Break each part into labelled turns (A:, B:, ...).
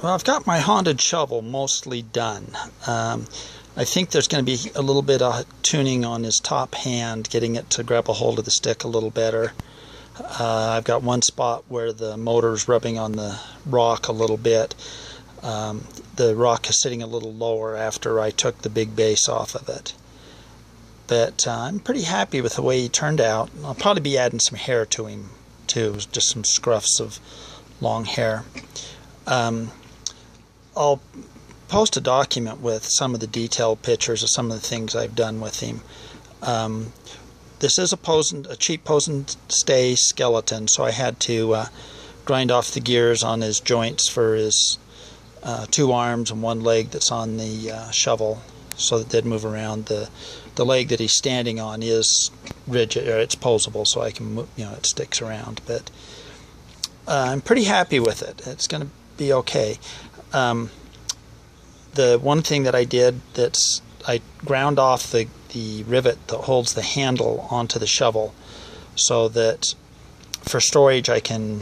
A: Well, I've got my haunted shovel mostly done. I think there's going to be a little bit of tuning on his top hand, getting it to grab a hold of the stick a little better. I've got one spot where the motor's rubbing on the rock a little bit. The rock is sitting a little lower after I took the big base off of it. But I'm pretty happy with the way he turned out. I'll probably be adding some hair to him too, just some scruffs of long hair. I'll post a document with some of the detailed pictures of some of the things I've done with him. This is a cheap pose and stay skeleton, so I had to grind off the gears on his joints for his 2 arms and 1 leg that's on the shovel, so that they'd move around. The leg that he's standing on is rigid, or it's posable, so I can move, it sticks around. But I'm pretty happy with it. It's going to be okay. The one thing that I did, I ground off the rivet that holds the handle onto the shovel, so that for storage I can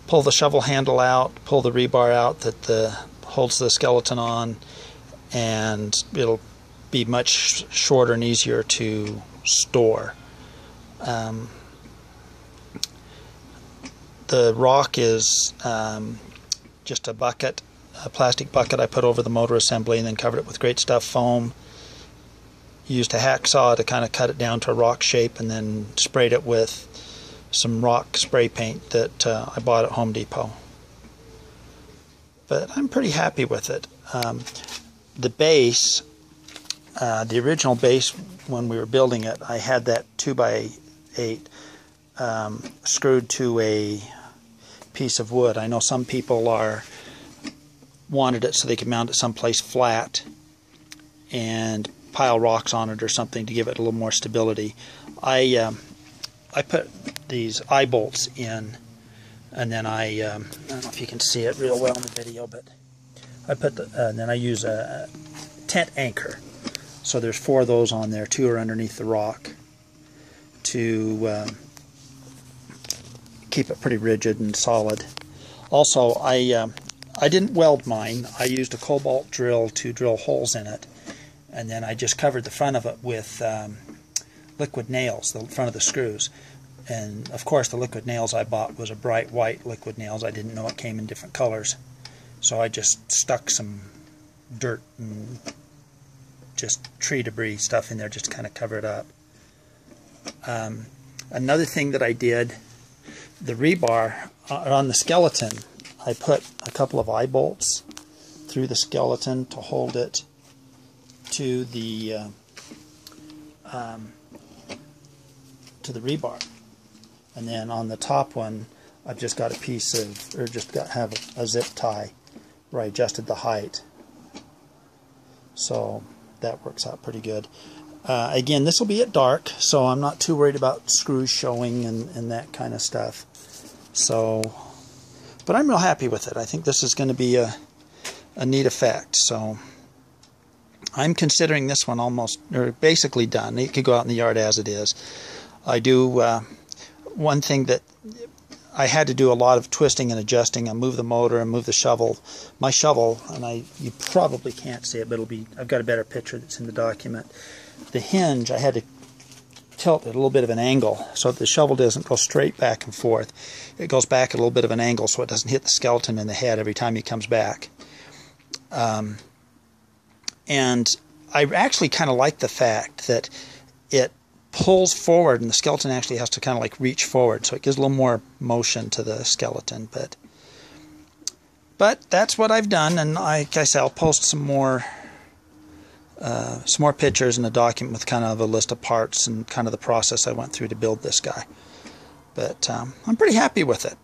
A: pull the shovel handle out, pull the rebar out that holds the skeleton on, and it'll be much shorter and easier to store. The rock is just a bucket, a plastic bucket I put over the motor assembly and then covered it with Great Stuff foam. Used a hacksaw to kind of cut it down to a rock shape, and then sprayed it with some rock spray paint that I bought at Home Depot. But I'm pretty happy with it. The base, the original base, when we were building it, I had that 2x8 screwed to a piece of wood. I know some people wanted it so they could mount it someplace flat and pile rocks on it or something to give it a little more stability. I put these eye bolts in, and then I don't know if you can see it real well in the video, but and then I use a tent anchor. So there's 4 of those on there. 2 are underneath the rock to keep it pretty rigid and solid. Also, I didn't weld mine. I used a cobalt drill to drill holes in it, and then I just covered the front of it with liquid nails, the front of the screws. And of course the liquid nails I bought was a bright white liquid nails. I didn't know it came in different colors, so I just stuck some dirt and just tree debris stuff in there just to kind of cover it up. Another thing that I did, the rebar on the skeleton, I put a couple of eye bolts through the skeleton to hold it to the rebar, and then on the top one I've just got a piece of, or have a zip tie where I adjusted the height, so that works out pretty good. Again, this will be at dark, so I'm not too worried about screws showing and that kind of stuff. So, but I'm real happy with it. I think this is going to be a neat effect. So I'm considering this one almost, or basically done. It could go out in the yard as it is. I do one thing that I had to do a lot of twisting and adjusting. I moved the motor and moved the shovel. My shovel, and you probably can't see it, but I've got a better picture that's in the document. The hinge, I had to tilt at a little bit of an angle so that the shovel doesn't go straight back and forth. It goes back at a little bit of an angle so it doesn't hit the skeleton in the head every time he comes back. And I actually kind of like the fact that it pulls forward and the skeleton actually has to kind of like reach forward, so it gives a little more motion to the skeleton. But that's what I've done, and like I said, I'll post some more pictures and a document with kind of a list of parts and kind of the process I went through to build this guy. But I'm pretty happy with it.